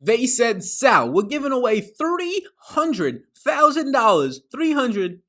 They said, Sal, we're giving away $300,000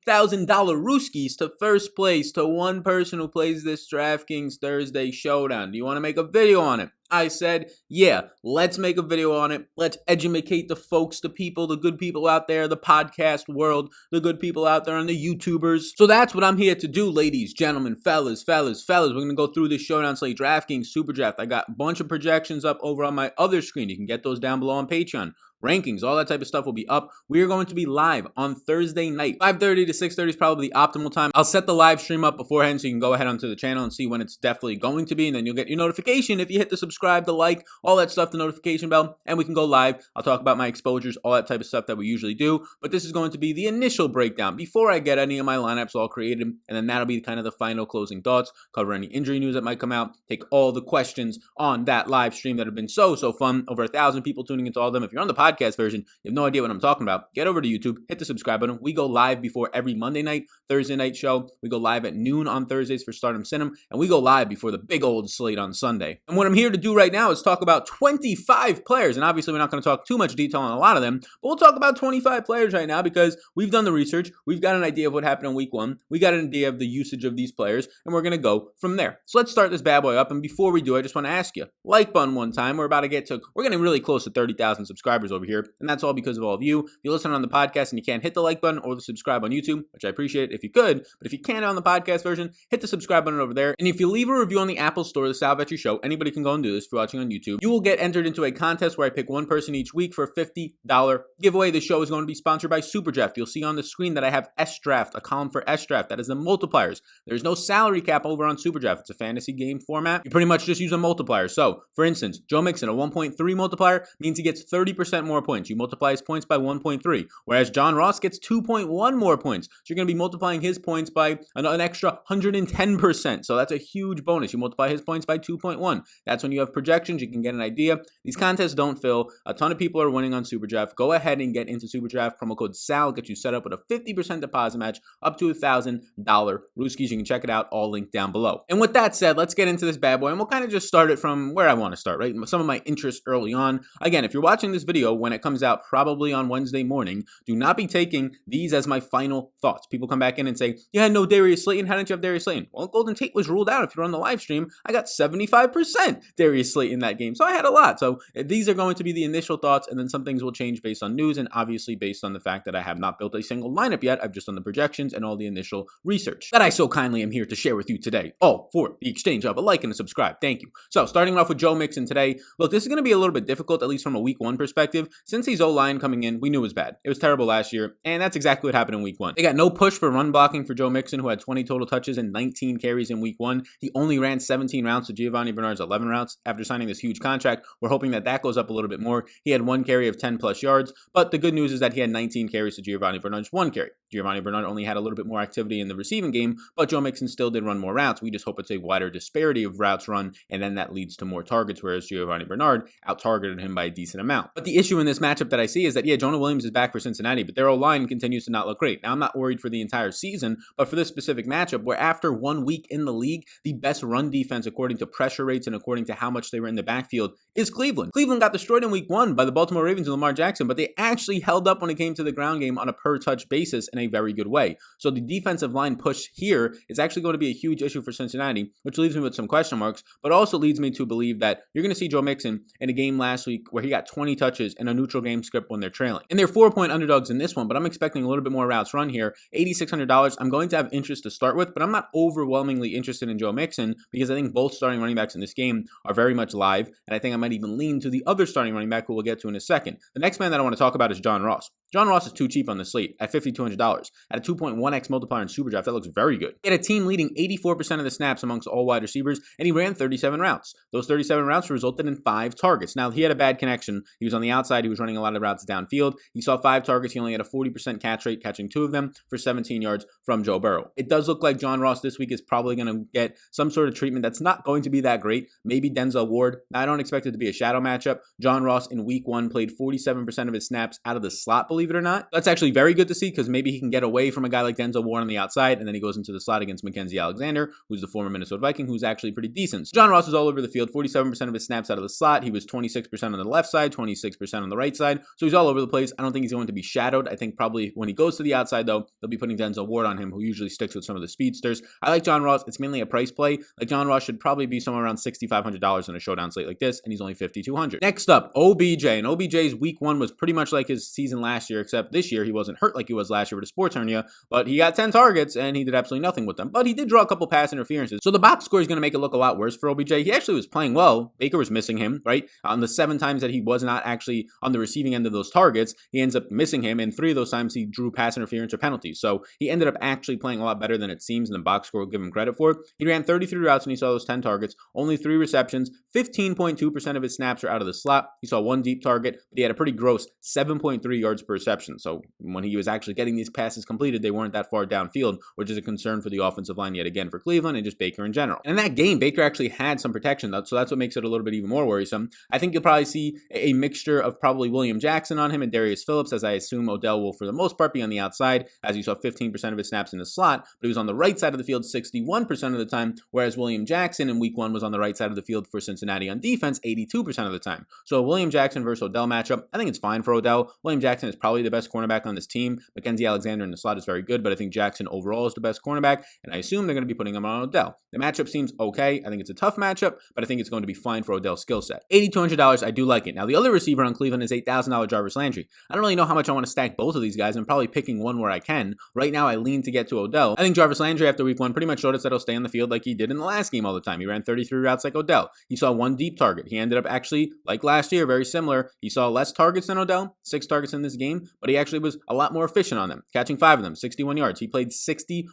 rooskies to first place to one person who plays this Draftkings Thursday Showdown. Do you want to make a video on it? I said, yeah, let's make a video on it. Let's educate the folks, the people, the good people out there, the podcast world, the good people out there and the YouTubers. So that's what I'm here to do, ladies, gentlemen, fellas. We're going to go through this Showdown Slate, Draftkings, SuperDraft. I got a bunch of projections up over on my other screen. You can get those down below on Patreon. Rankings, all that type of stuff will be up. We are going to be live on Thursday night. 5:30 to 6:30 is probably the optimal time. I'll set the live stream up beforehand so you can go ahead onto the channel and see when it's definitely going to be, and then you'll get your notification if you hit the subscribe, the like, all that stuff, the notification bell, and we can go live. I'll talk about my exposures, all that type of stuff that we usually do, but this is going to be the initial breakdown before I get any of my lineups all created, and then that'll be kind of the final closing thoughts, cover any injury news that might come out, take all the questions on that live stream that have been so fun. Over 1,000 people tuning into all of them. If you're on the podcast version, no idea what I'm talking about, get over to YouTube, hit the subscribe button. We go live before every Monday night, Thursday night show. We go live at noon on Thursdays for Stardom Cinema, and we go live before the big old slate on Sunday. And what I'm here to do right now is talk about 25 players, and obviously we're not going to talk too much detail on a lot of them, but we'll talk about 25 players right now because we've done the research, we've got an idea of what happened in week one, we got an idea of the usage of these players, and we're going to go from there. So let's start this bad boy up, and before we do, I just want to ask you, like button one time. We're getting really close to 30,000 subscribers over here, and that's all because of all of you. If you listen on the podcast and you can't hit the like button or the subscribe on YouTube, which I appreciate if you could, but if you can't on the podcast version, hit the subscribe button over there. And if you leave a review on the Apple Store, the Sal Vetri Show, anybody can go and do this if you're watching on YouTube, you will get entered into a contest where I pick one person each week for a $50 giveaway. The show is going to be sponsored by SuperDraft. You'll see on the screen that I have S-Draft, a column for S-Draft. That is the multipliers. There's no salary cap over on SuperDraft. It's a fantasy game format. You pretty much just use a multiplier. So, for instance, Joe Mixon, a 1.3 multiplier means he gets 30% more points. You multiply his points by 1.3, whereas John Ross gets 2.1 more points. So you're going to be multiplying his points by an extra 110%. So that's a huge bonus. You multiply his points by 2.1. That's when you have projections. You can get an idea. These contests don't fill. A ton of people are winning on SuperDraft. Go ahead and get into SuperDraft. Promo code SAL gets you set up with a 50% deposit match up to $1,000 Rooskies. You can check it out. All linked down below. And with that said, let's get into this bad boy, and we'll kind of just start it from where I want to start, right? Some of my interests early on. Again, if you're watching this video when it comes out probably on Wednesday morning, do not be taking these as my final thoughts. People come back in and say, you had no Darius Slayton. How didn't you have Darius Slayton? Well, Golden Tate was ruled out. If you're on the live stream, I got 75% Darius Slayton in that game. So I had a lot. So these are going to be the initial thoughts, and then some things will change based on news and obviously based on the fact that I have not built a single lineup yet. I've just done the projections and all the initial research that I so kindly am here to share with you today, all for the exchange of a like and a subscribe. Thank you. So starting off with Joe Mixon today. Look, this is going to be a little bit difficult, at least from a week one perspective. Since he's O-line coming in, we knew it was bad. It was terrible last year, and that's exactly what happened in week one. They got no push for run blocking for Joe Mixon, who had 20 total touches and 19 carries in week one. He only ran 17 routes to Giovanni Bernard's 11 routes after signing this huge contract. We're hoping that that goes up a little bit more. He had one carry of 10 plus yards, but the good news is that he had 19 carries to Giovanni Bernard's one carry. Giovanni Bernard only had a little bit more activity in the receiving game, but Joe Mixon still did run more routes. We just hope it's a wider disparity of routes run, and then that leads to more targets, whereas Giovanni Bernard out-targeted him by a decent amount. But the issue in this matchup that I see is that, yeah, Jonah Williams is back for Cincinnati, but their O-line continues to not look great. Now, I'm not worried for the entire season, but for this specific matchup, where after 1 week in the league, the best run defense, according to pressure rates and according to how much they were in the backfield, is Cleveland. Cleveland got destroyed in week one by the Baltimore Ravens and Lamar Jackson, but they actually held up when it came to the ground game on a per-touch basis in a very good way. So the defensive line push here is actually going to be a huge issue for Cincinnati, which leaves me with some question marks, but also leads me to believe that you're going to see Joe Mixon in a game last week where he got 20 touches in a neutral game script when they're trailing. And they're 4-point underdogs in this one, but I'm expecting a little bit more routes run here. $8,600. I'm going to have interest to start with, but I'm not overwhelmingly interested in Joe Mixon because I think both starting running backs in this game are very much live, and I think I might even lean to the other starting running back who we'll get to in a second. The next man that I want to talk about is John Ross. John Ross is too cheap on the slate at $5,200. At a 2.1x multiplier in SuperDraft, that looks very good. He had a team leading 84% of the snaps amongst all wide receivers, and he ran 37 routes. Those 37 routes resulted in 5 targets. Now, he had a bad connection. He was on the outside. He was running a lot of routes downfield. He saw 5 targets. He only had a 40% catch rate, catching 2 of them for 17 yards from Joe Burrow. It does look like John Ross this week is probably going to get some sort of treatment that's not going to be that great. Maybe Denzel Ward. Now, I don't expect it to be a shadow matchup. John Ross in week one played 47% of his snaps out of the slot, believe believe it or not. That's actually very good to see because maybe he can get away from a guy like Denzel Ward on the outside, and then he goes into the slot against Mackenzie Alexander, who's the former Minnesota Viking, who's actually pretty decent. So John Ross was all over the field, 47% of his snaps out of the slot. He was 26% on the left side, 26% on the right side. So he's all over the place. I don't think he's going to be shadowed. I think probably when he goes to the outside, though, they'll be putting Denzel Ward on him, who usually sticks with some of the speedsters. I like John Ross. It's mainly a price play. Like John Ross should probably be somewhere around $6,500 in a showdown slate like this, and he's only $5,200. Next up, OBJ. And OBJ's week one was pretty much like his season last year, except this year he wasn't hurt like he was last year with a sports hernia, but he got 10 targets and he did absolutely nothing with them. But he did draw a couple pass interferences. So the box score is going to make it look a lot worse for OBJ. He actually was playing well. Baker was missing him, right? On the 7 times that he was not actually on the receiving end of those targets, he ends up missing him, and 3 of those times he drew pass interference or penalties. So he ended up actually playing a lot better than it seems, and the box score will give him credit for. He ran 33 routes when he saw those 10 targets, only 3 receptions, 15.2% of his snaps are out of the slot. He saw 1 deep target, but he had a pretty gross 7.3 yards per reception. So when he was actually getting these passes completed, they weren't that far downfield, which is a concern for the offensive line yet again for Cleveland and just Baker in general. And in that game, Baker actually had some protection, so that's what makes it a little bit even more worrisome. I think you'll probably see a mixture of probably William Jackson on him and Darius Phillips, as I assume Odell will for the most part be on the outside, as you saw 15% of his snaps in the slot, but he was on the right side of the field 61% of the time, whereas William Jackson in week 1 was on the right side of the field for Cincinnati on defense 82% of the time. So a William Jackson versus Odell matchup, I think it's fine for Odell. William Jackson is probably the best cornerback on this team. Mackenzie Alexander in the slot is very good, but I think Jackson overall is the best cornerback, and I assume they're going to be putting him on Odell. The matchup seems okay. I think it's a tough matchup, but I think it's going to be fine for Odell's skill set. $8,200, I do like it. Now, the other receiver on Cleveland is $8,000 Jarvis Landry. I don't really know how much I want to stack both of these guys. I'm probably picking one where I can. Right now, I lean to get to Odell. I think Jarvis Landry after week 1 pretty much showed us that he'll stay on the field like he did in the last game all the time. He ran 33 routes like Odell. He saw 1 deep target. He ended up actually, like last year, very similar. He saw less targets than Odell, 6 targets in this game, but he actually was a lot more efficient on them, catching 5 of them, 61 yards. He played 61%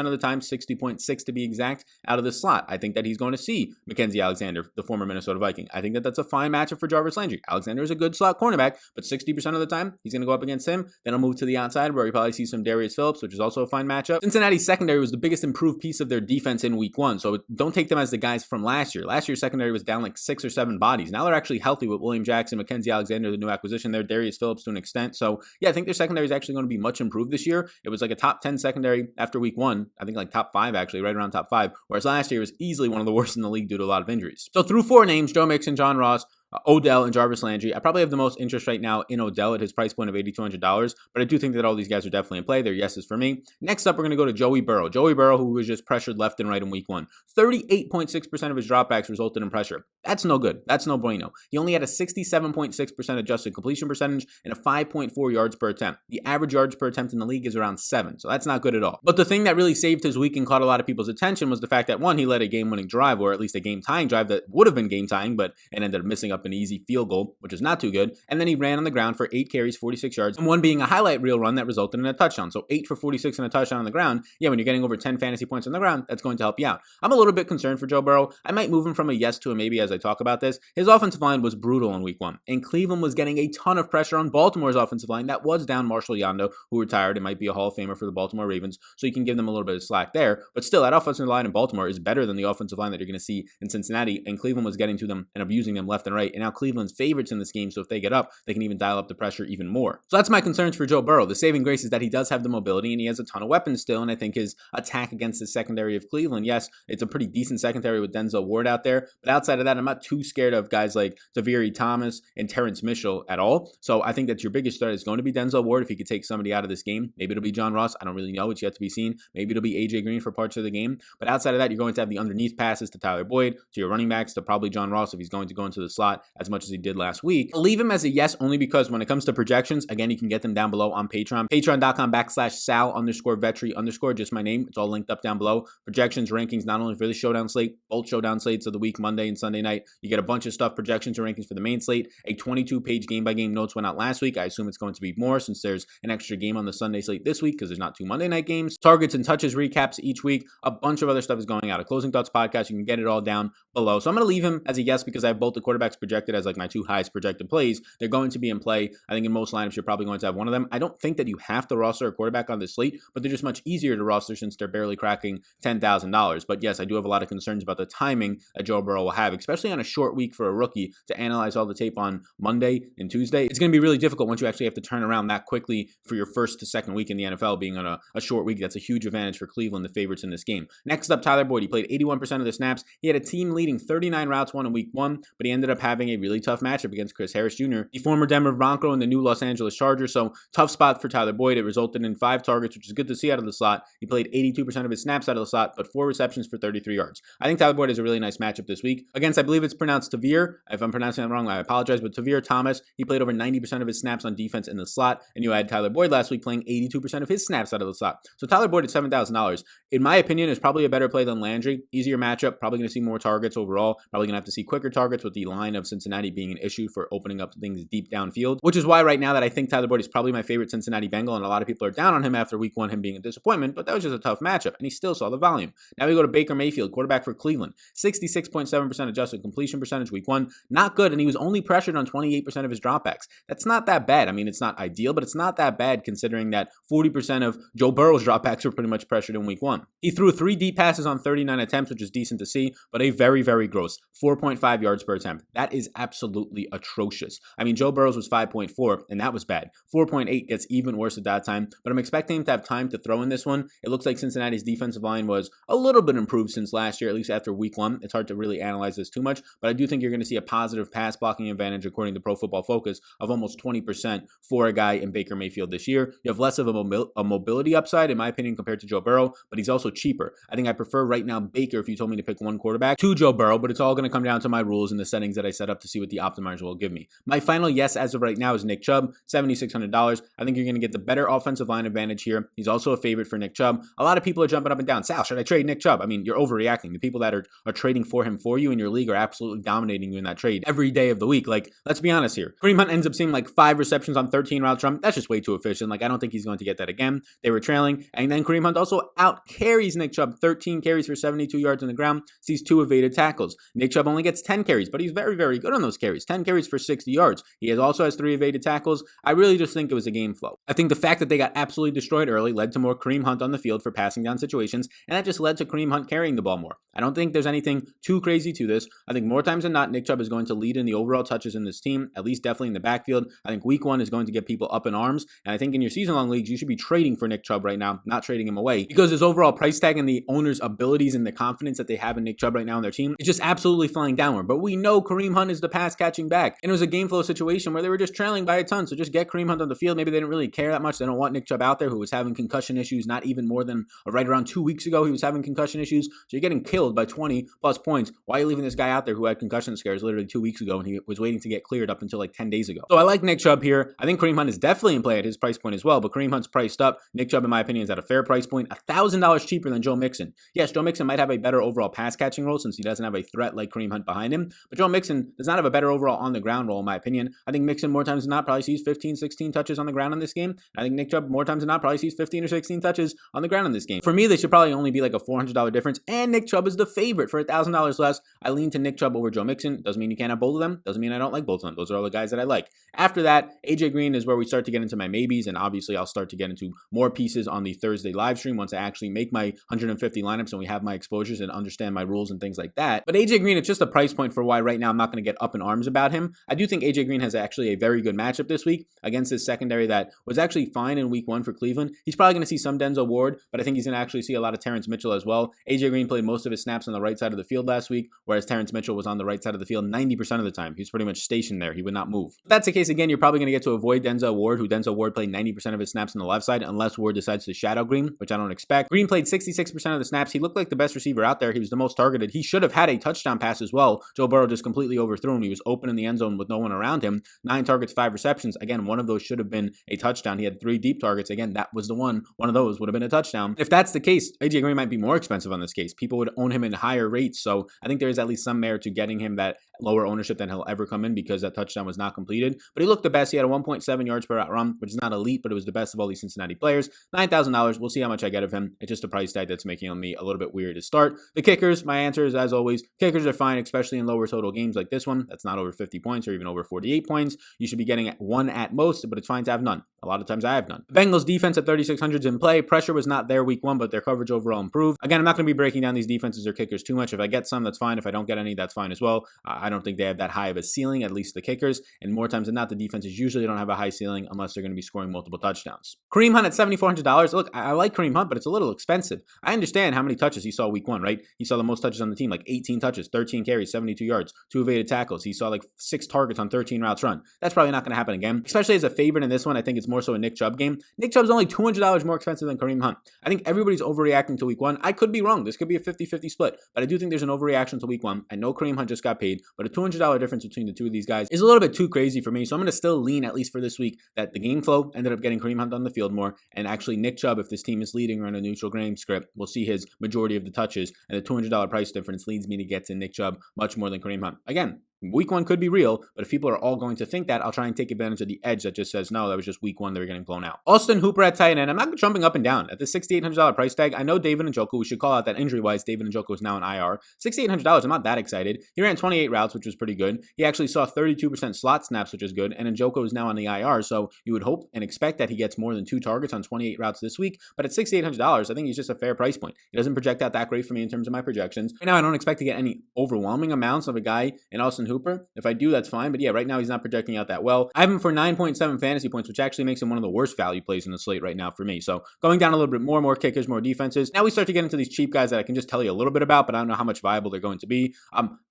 of the time, 60.6 to be exact, out of the slot. I think that he's going to see Mackenzie Alexander, the former Minnesota Viking. I think that that's a fine matchup for Jarvis Landry. Alexander is a good slot cornerback, but 60% of the time, he's going to go up against him. Then he'll move to the outside where he probably sees some Darius Phillips, which is also a fine matchup. Cincinnati's secondary was the biggest improved piece of their defense in week 1, so don't take them as the guys from last year. Last year's secondary was down like 6 or 7 bodies. Now they're actually healthy with William Jackson, Mackenzie Alexander, the new acquisition there, Darius Phillips to an extent. So yeah, I think their secondary is actually going to be much improved this year. It was like a top 10 secondary after week 1. I think like top 5 actually, right around top 5. Whereas last year was easily one of the worst in the league due to a lot of injuries. So through 4 names, Joe Mixon, John Ross, Odell, and Jarvis Landry, I probably have the most interest right now in Odell at his price point of $8,200, but I do think that all these guys are definitely in play. They're yeses for me. Next up, we're going to go to Joey Burrow. Joey Burrow, who was just pressured left and right in week 1. 38.6% of his dropbacks resulted in pressure. That's no good. That's no bueno. He only had a 67.6% adjusted completion percentage and a 5.4 yards per attempt. The average yards per attempt in the league is around 7, so that's not good at all. But the thing that really saved his week and caught a lot of people's attention was the fact that, 1, he led a game-winning drive, or at least a game-tying drive that would have been game-tying, but and ended up missing up an easy field goal, which is not too good. And then he ran on the ground for 8 carries, 46 yards, and 1 being a highlight reel run that resulted in a touchdown. So 8 for 46 and a touchdown on the ground. Yeah, when you're getting over 10 fantasy points on the ground, that's going to help you out. I'm a little bit concerned for Joe Burrow. I might move him from a yes to a maybe as I talk about this. His offensive line was brutal in week 1, and Cleveland was getting a ton of pressure on Baltimore's offensive line that was down Marshall Yanda, who retired and might be a Hall of Famer for the Baltimore Ravens, so you can give them a little bit of slack there. But still, that offensive line in Baltimore is better than the offensive line that you're going to see in Cincinnati, and Cleveland was getting to them and abusing them left and right. And now Cleveland's favorites in this game, so if they get up, they can even dial up the pressure even more. So that's my concerns for Joe Burrow. The saving grace is that he does have the mobility and he has a ton of weapons still, and I think his attack against the secondary of Cleveland, yes, it's a pretty decent secondary with Denzel Ward out there, but outside of that, I'm not too scared of guys like Devere Thomas and Terrence Mitchell at all. So I think that your biggest threat is going to be Denzel Ward if he could take somebody out of this game. Maybe it'll be John Ross. I don't really know. It's yet to be seen. Maybe it'll be AJ Green for parts of the game. But outside of that, you're going to have the underneath passes to Tyler Boyd, to your running backs, to probably John Ross if he's going to go into the slot as much as he did last week. I'll leave him as a yes only because when it comes to projections, again, you can get them down below on Patreon. Patreon.com/Sal_Vetri_, just my name. It's all linked up down below. Projections, rankings, not only for the Showdown slate, both Showdown slates of the week, Monday and Sunday night. You get a bunch of stuff, projections and rankings for the main slate. A 22-page game-by-game notes went out last week. I assume it's going to be more since there's an extra game on the Sunday slate this week because there's not 2 Monday night games. Targets and touches recaps each week. A bunch of other stuff is going out. A Closing Thoughts podcast. You can get it all down below. So I'm going to leave him as a yes because I have both the quarterbacks projected as like my 2 highest projected plays, they're going to be in play. I think in most lineups, you're probably going to have one of them. I don't think that you have to roster a quarterback on this slate, but they're just much easier to roster since they're barely cracking $10,000. But yes, I do have a lot of concerns about the timing that Joe Burrow will have, especially on a short week for a rookie to analyze all the tape on Monday and Tuesday. It's going to be really difficult once you actually have to turn around that quickly for your first to second week in the NFL, being on a short week. That's a huge advantage for Cleveland, the favorites in this game. Next up, Tyler Boyd. He played 81% of the snaps. He had a team-leading 39 routes won in week 1, but he ended up having a really tough matchup against Chris Harris Jr., the former Denver Bronco and the new Los Angeles Chargers. So tough spot for Tyler Boyd. It resulted in 5 targets, which is good to see out of the slot. He played 82% of his snaps out of the slot, but 4 receptions for 33 yards. I think Tyler Boyd has a really nice matchup this week against, I believe it's pronounced Tavir. If I'm pronouncing that wrong, I apologize, but Tavir Thomas, he played over 90% of his snaps on defense in the slot, and you had Tyler Boyd last week playing 82% of his snaps out of the slot. So Tyler Boyd at $7,000, in my opinion, is probably a better play than Landry. Easier matchup, probably going to see more targets overall, probably going to have to see quicker targets with the line of Cincinnati being an issue for opening up things deep downfield, which is why right now that I think Tyler Boyd is probably my favorite Cincinnati Bengal, and a lot of people are down on him after week 1, him being a disappointment, but that was just a tough matchup, and he still saw the volume. Now we go to Baker Mayfield, quarterback for Cleveland, 66.7% adjusted completion percentage week 1, not good, and he was only pressured on 28% of his dropbacks. That's not that bad. I mean, it's not ideal, but it's not that bad considering that 40% of Joe Burrow's dropbacks were pretty much pressured in week 1. He threw 3 deep passes on 39 attempts, which is decent to see, but a very, very gross 4.5 yards per attempt. That is absolutely atrocious. I mean, Joe Burrow's was 5.4, and that was bad. 4.8 gets even worse at that time, but I'm expecting him to have time to throw in this one. It looks like Cincinnati's defensive line was a little bit improved since last year, at least after week 1. It's hard to really analyze this too much, but I do think you're going to see a positive pass blocking advantage according to Pro Football Focus of almost 20% for a guy in Baker Mayfield this year. You have less of a mobility upside, in my opinion, compared to Joe Burrow, but he's also cheaper. I think I prefer right now Baker, if you told me to pick one quarterback, to Joe Burrow, but it's all going to come down to my rules and the settings that I set up to see what the optimizer will give me. My final yes as of right now is Nick Chubb, $7,600. I think you're going to get the better offensive line advantage here. He's also a favorite for Nick Chubb. A lot of people are jumping up and down. Sal, should I trade Nick Chubb? I mean, you're overreacting. The people that are trading for him for you in your league are absolutely dominating you in that trade every day of the week. Like, let's be honest here. Kareem Hunt ends up seeing like 5 receptions on 13 routes from. That's just way too efficient. Like, I don't think he's going to get that again. They were trailing, and then Kareem Hunt also out carries Nick Chubb, 13 carries for 72 yards on the ground, sees 2 evaded tackles. Nick Chubb only gets 10 carries, but he's very, very good on those carries. 10 carries for 60 yards. He also has 3 evaded tackles. I really just think it was a game flow. I think the fact that they got absolutely destroyed early led to more Kareem Hunt on the field for passing down situations, and that just led to Kareem Hunt carrying the ball more. I don't think there's anything too crazy to this. I think more times than not, Nick Chubb is going to lead in the overall touches in this team, at least definitely in the backfield. I think week 1 is going to get people up in arms, and I think in your season-long leagues, you should be trading for Nick Chubb right now, not trading him away, because his overall price tag and the owner's abilities and the confidence that they have in Nick Chubb right now on their team is just absolutely flying downward. But we know Kareem Hunt is the pass-catching back, and it was a game flow situation where they were just trailing by a ton, so just get Kareem Hunt on the field. Maybe they didn't really care that much. They don't want Nick Chubb out there, who was having concussion issues not even more than right around 2 weeks ago. He was having concussion issues, so you're getting killed by 20-plus points. Why are you leaving this guy out there who had concussion scares literally 2 weeks ago, and he was waiting to get cleared up until like 10 days ago? So I like Nick Chubb here. I think Kareem Hunt is definitely in play at his price point as well, but Kareem Hunt's priced up. Nick Chubb, in my opinion, is at a fair price point, $1,000 cheaper than Joe Mixon. Yes, Joe Mixon might have a better overall pass-catching role since he doesn't have a threat like Kareem Hunt behind him, but Joe Mixon does not have a better overall on-the-ground role, in my opinion. I think Mixon, more times than not, probably sees 15, 16 touches on the ground in this game. I think Nick Chubb, more times than not, probably sees 15 or 16 touches on the ground in this game. For me, they should probably only be like a $400 difference, and Nick Chubb is the favorite for $1,000 less. I lean to Nick Chubb over Joe Mixon. Doesn't mean you can't have both of them. Doesn't mean I don't like both of them. Those are all the guys that I like. After that, AJ Green is where we start to get into my maybes, and obviously I'll start to get into more pieces on the Thursday live stream once I actually make my 150 lineups and we have my exposures and understand my rules and things like that. But AJ Green, it's just a price point for why right now I'm not going to get up in arms about him. I do think AJ Green has actually a very good matchup this week against this secondary that was actually fine in week 1 for Cleveland. He's probably going to see some Denzel Ward, but I think he's going to actually see a lot of Terrence Mitchell as well. AJ Green played most of his snaps on the right side of the field last week, whereas Terrence Mitchell was on the right side of the field 90% of the time. He was pretty much stationed there. He would not move. If that's the case, again, you're probably going to get to avoid Denzel Ward, who Denzel Ward played 90% of his snaps on the left side, unless Ward decides to shadow Green, which I don't expect. Green played 66% of the snaps. He looked like the best receiver out there. He was the most targeted. He should have had a touchdown pass as well. Joe Burrow just completely overthrew him. He was open in the end zone with no one around him. 9 targets, 5 receptions. Again, one of those should have been a touchdown. He had 3 deep targets. Again, that was the one. One of those would have been a touchdown. If that's the case, AJ Green might be more expensive on this case. People would own him in higher rates. So I think there is at least some merit to getting him that lower ownership than he'll ever come in because that touchdown was not completed. But he looked the best. He had a 1.7 yards per route run, which is not elite, but it was the best of all these Cincinnati players. $9,000. We'll see how much I get of him. It's just a price tag that's making me a little bit weird to start. The kickers, my answer is, as always, kickers are fine, especially in lower total games like this. this one that's not over 50 points or even over 48 points, you should be getting one at most, but it's fine to have none. A lot of times I have none. The Bengals defense at 3,600 is in play. Pressure was not there week 1, but their coverage overall improved. Again, I'm not going to be breaking down these defenses or kickers too much. If I get some, that's fine. If I don't get any, that's fine as well. I don't think they have that high of a ceiling, at least the kickers. And more times than not, the defenses usually don't have a high ceiling unless they're going to be scoring multiple touchdowns. Kareem Hunt at $7,400. Look, I like Kareem Hunt, but it's a little expensive. I understand how many touches he saw week 1, right? He saw the most touches on the team, like 18 touches, 13 carries, 72 yards, 2 evaded tackles. He saw like 6 targets on 13 routes run. That's probably not going to happen again, especially as a favorite in this one. I think it's more so a Nick Chubb game. Nick Chubb's only $200 more expensive than Kareem Hunt. I think everybody's overreacting to week 1. I could be wrong. This could be a 50-50 split, but I do think there's an overreaction to week 1. I know Kareem Hunt just got paid, but a $200 difference between the two of these guys is a little bit too crazy for me. So I'm going to still lean, at least for this week, that the game flow ended up getting Kareem Hunt on the field more, and actually Nick Chubb, if this team is leading or in a neutral game script, we'll see his majority of the touches, and the $200 price difference leads me to get to Nick Chubb much more than Kareem Hunt. Again, week 1 could be real, but if people are all going to think that, I'll try and take advantage of the edge that just says, no, that was just week 1, they were getting blown out. Austin Hooper at tight end. I'm not jumping up and down. At the $6,800 price tag, I know David Njoku, we should call out that injury-wise, David Njoku is now in IR. $6,800, I'm not that excited. He ran 28 routes, which was pretty good. He actually saw 32% slot snaps, which is good, and Njoku is now on the IR, so you would hope and expect that he gets more than 2 targets on 28 routes this week, but at $6,800, I think he's just a fair price point. He doesn't project out that great for me in terms of my projections. Right now, I don't expect to get any overwhelming amounts of a guy in Austin Hooper. If I do, that's fine. But yeah, right now he's not projecting out that well. I have him for 9.7 fantasy points, which actually makes him one of the worst value plays in the slate right now for me. So going down a little bit more kickers, more defenses. Now we start to get into these cheap guys that I can just tell you a little bit about, but I don't know how much viable they're going to be.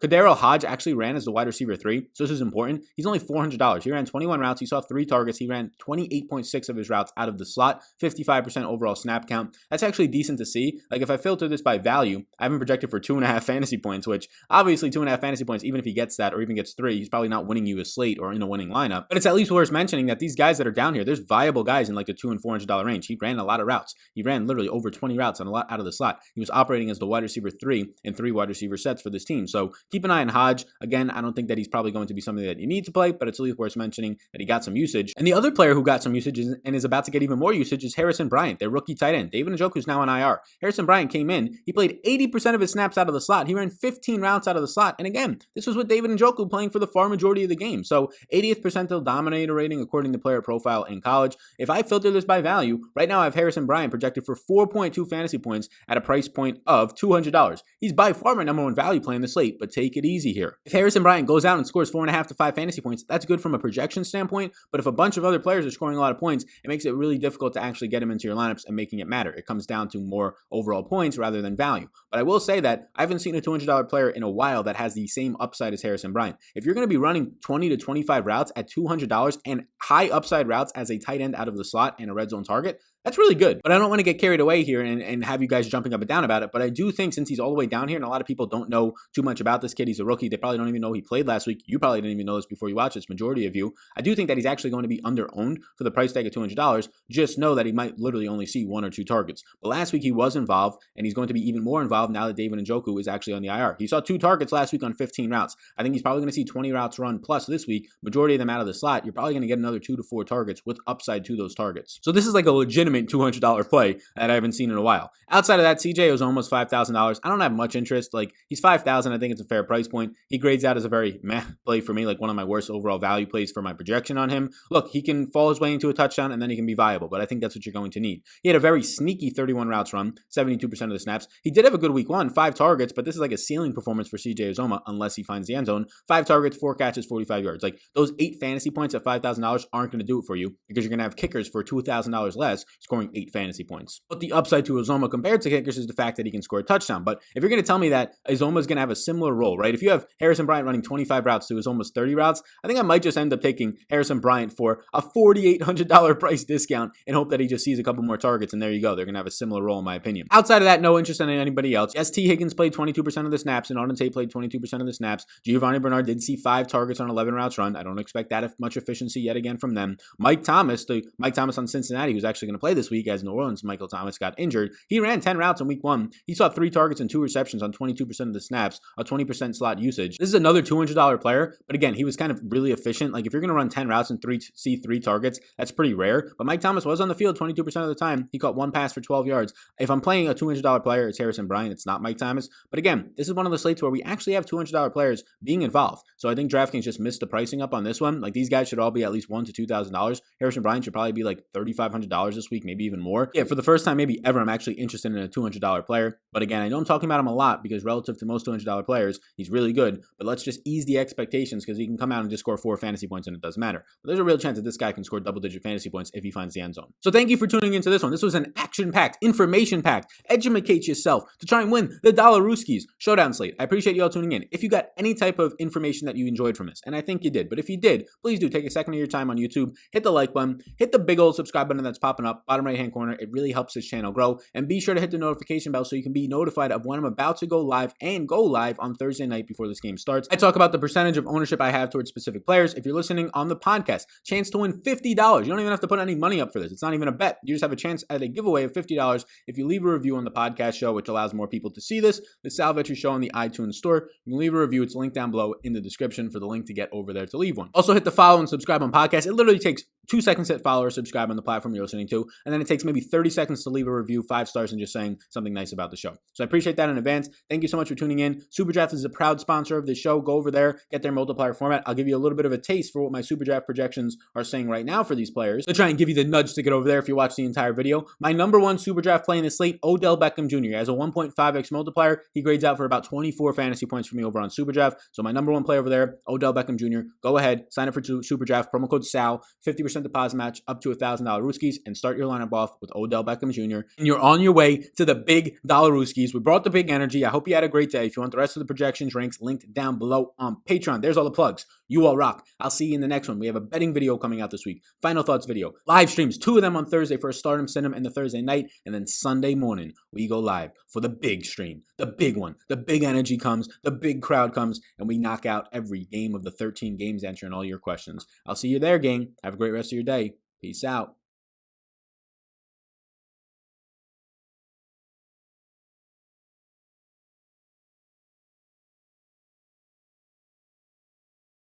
Kadero Hodge actually ran as the wide receiver 3. So this is important. He's only $400. He ran 21 routes. He saw 3 targets. He ran 28.6 of his routes out of the slot, 55% overall snap count. That's actually decent to see. Like if I filter this by value, I have him projected for 2.5 fantasy points, which obviously 2.5 fantasy points, even if he gets that or even gets 3, he's probably not winning you a slate or in a winning lineup. But it's at least worth mentioning that these guys that are down here, there's viable guys in like the $200 and $400 range. He ran a lot of routes. He ran literally over 20 routes on a lot out of the slot. He was operating as the wide receiver 3 in 3 wide receiver sets for this team. So keep an eye on Hodge. Again, I don't think that he's probably going to be something that you need to play, but it's at least worth mentioning that he got some usage. And the other player who got some usage and is about to get even more usage is Harrison Bryant, their rookie tight end. David Njoku is now on IR. Harrison Bryant came in. He played 80% of his snaps out of the slot. He ran 15 routes out of the slot. And again, this was with David Njoku playing for the far majority of the game. So 80th percentile dominator rating according to player profile in college. If I filter this by value, right now I have Harrison Bryant projected for 4.2 fantasy points at a price point of $200. He's by far my number 1 value play in the slate, but take it easy here. If Harrison Bryant goes out and scores 4.5 to 5 fantasy points, that's good from a projection standpoint, but if a bunch of other players are scoring a lot of points, it makes it really difficult to actually get him into your lineups and making it matter. It comes down to more overall points rather than value. But I will say that I haven't seen a $200 player in a while that has the same upside as Harrison Bryant. If you're going to be running 20 to 25 routes at $200 and high upside routes as a tight end out of the slot and a red zone target, that's really good. But I don't want to get carried away here and have you guys jumping up and down about it. But I do think since he's all the way down here and a lot of people don't know too much about this kid, he's a rookie. They probably don't even know he played last week. You probably didn't even know this before you watched this, majority of you. I do think that he's actually going to be under-owned for the price tag of $200. Just know that he might literally only see 1 or 2 targets. But last week he was involved, and he's going to be even more involved now that David Njoku is actually on the IR. He saw 2 targets last week on 15 routes. I think he's probably going to see 20 routes run plus this week, majority of them out of the slot. You're probably going to get another 2 to 4 targets with upside to those targets. So this is like a legitimate $200 play that I haven't seen in a while. Outside of that, CJ was almost $5,000. I don't have much interest. Like he's $5,000. I think it's a fair price point. He grades out as a very meh play for me, like one of my worst overall value plays for my projection on him. Look, he can fall his way into a touchdown and then he can be viable, but I think that's what you're going to need. He had a very sneaky 31 routes run, 72% of the snaps. He did have a good week 1, 5 targets, but this is like a ceiling performance for CJ Uzomah unless he finds the end zone. 5 targets, 4 catches, 45 yards. Like those 8 fantasy points at $5,000 aren't going to do it for you because you're going to have kickers for $2,000 less scoring 8 fantasy points. But the upside to Uzomah compared to kickers is the fact that he can score a touchdown. But if you're going to tell me that Uzomah is going to have a similar role, right? If you have Harrison Bryant running 25 routes to Uzomah's 30 routes, I think I might just end up taking Harrison Bryant for a $4,800 price discount and hope that he just sees a couple more targets, and there you go. They're going to have a similar role in my opinion. Outside of that, no interest in anybody else. Yes, T. Higgins played 22% of the snaps, and Auden Tate played 22% of the snaps. Giovanni Bernard did see 5 targets on 11 routes run. I don't expect that much efficiency yet again from them. Mike Thomas on Cincinnati, who's actually going to play this week as New Orleans Michael Thomas got injured. He ran 10 routes in week 1. He saw 3 targets and 2 receptions on 22% of the snaps, a 20% slot usage. This is another $200 player, but again, he was kind of really efficient. Like if you're going to run 10 routes and see 3 targets, that's pretty rare. But Mike Thomas was on the field 22% of the time. He caught 1 pass for 12 yards. If I'm playing a $200 player, it's Harrison Bryant. It's not Mike Thomas. But again, this is one of the slates where we actually have $200 players being involved. So I think DraftKings just missed the pricing up on this one. Like these guys should all be at least $1,000 to $2,000. Harrison Bryant should probably be like $3,500 this week, maybe even more. Yeah, for the first time maybe ever, I'm actually interested in a $200 player. But again, I know I'm talking about him a lot because relative to most $200 players, he's really good. But let's just ease the expectations because he can come out and just score 4 fantasy points and it doesn't matter. But there's a real chance that this guy can score double-digit fantasy points if he finds the end zone. So thank you for tuning into this one. This was an action-packed, information-packed, educate yourself to try and win the Dollarooskies Showdown slate. I appreciate you all tuning in. If you got any type of information that you enjoyed from this, and I think you did, but if you did, please do take a second of your time on YouTube, hit the like button, hit the big old subscribe button that's popping up, bottom right-hand corner. It really helps this channel grow. And be sure to hit the notification bell so you can be notified of when I'm about to go live and go live on Thursday night before this game starts. I talk about the percentage of ownership I have towards specific players. If you're listening on the podcast, chance to win $50. You don't even have to put any money up for this. It's not even a bet. You just have a chance at a giveaway of $50 if you leave a review on the podcast show, which allows more people to see this. The Vetri show on the iTunes store. You can leave a review. It's linked down below in the description for the link to get over there to leave one. Also hit the follow and subscribe on podcast. It literally takes 2 seconds to hit follow or subscribe on the platform you're listening to, and then it takes maybe 30 seconds to leave a review, 5 stars, and just saying something nice about the show. So I appreciate that in advance. Thank you so much for tuning in. SuperDraft is a proud sponsor of the show. Go over there, get their multiplier format. I'll give you a little bit of a taste for what my SuperDraft projections are saying right now for these players to try and give you the nudge to get over there if you watch the entire video. My number 1 SuperDraft play in the slate, Odell Beckham Jr. He has a 1.5x multiplier. He grades out for about 24 fantasy points for me over on SuperDraft. So my number 1 play over there, Odell Beckham Jr. Go ahead, sign up for SuperDraft, promo code SAL, 50% deposit match up to $1,000 Rooskies, and start your lineup off with Odell Beckham Jr. And you're on your way to the big Dollarooskies. We brought the big energy. I hope you had a great day. If you want the rest of the projections ranks, linked down below on Patreon. There's all the plugs. You all rock. I'll see you in the next one. We have a betting video coming out this week. Final thoughts video. Live streams, 2 of them on Thursday for a Stardom Cinema and the Thursday night. And then Sunday morning, we go live for the big stream. The big one. The big energy comes. The big crowd comes. And we knock out every game of the 13 games answering all your questions. I'll see you there, gang. Have a great rest of your day. Peace out.